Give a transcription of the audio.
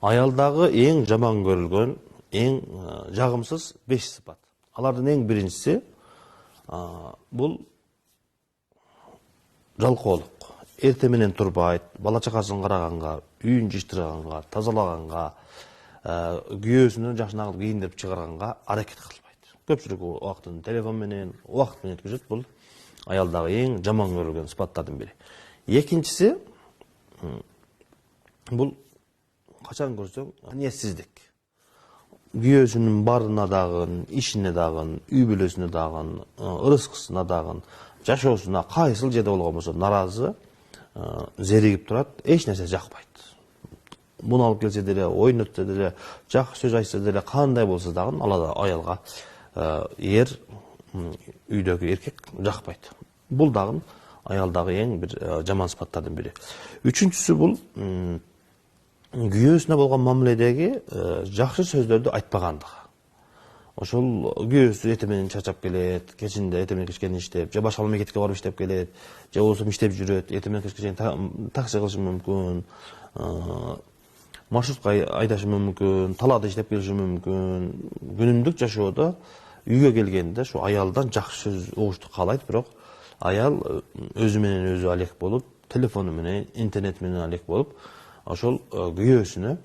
Аялдағы ең жаман көрілген, ең жағымсыз 5 сыпат. Алардың ең біріншісі бұл жалқаулық. Ертеменен тұрбайды, бала чақасын қарағанға, үйін жиштырғанға, тазалағанға, күйеусүнүн жакшына кылып кийиндирип чыгарганга аракет кылбайт. Көпчүлүк убактын телефон менен, убакыт менен өткөзөт. Бул аялдагы эң жаман көрүлгөн сыпаттардын бири. Экинчиси бул качан көрсөң ниетсиздик. Күйөөсүнүн барына дагы, ишине дагы, үй бүлөсүнө дагы, ырыскысына дагы, жашоосуна кайсыл жерде болгон болсо наразы, зеригип турат, эч нерсе жакпайт. Буну алып келсе деле, ойнотса деле, жакшы сөз айтса деле, кандай болсо дагы алада аялга эр үйдөгү эркек жакпайт. Бул дагы аялдагы эң бир жаман сыпаттардын бири. Үчүнчүсү бул күйөөсүнө болгон мамиледеги жакшы сөздөрдү айтпагандыгы. Ошол күйөөсү эртең чарчап келет, кечинде эртең кечке иштеп, же башка мамлекетке барып иштеп келет, же болбосо иштеп жүрөт, эртең кечке такси кылышы мүмкүн, маршрутка айдашы мүмкүн, талаада иштеп келиши мүмкүн. Күнүмдүк жашоодо үйгө келгенде şu аялдан жакшы сөз угушту каалайт, бирок аял өзү менен өзү алек болуп, телефону менен, интернет менен алек болуп, ошол күйөөсүнө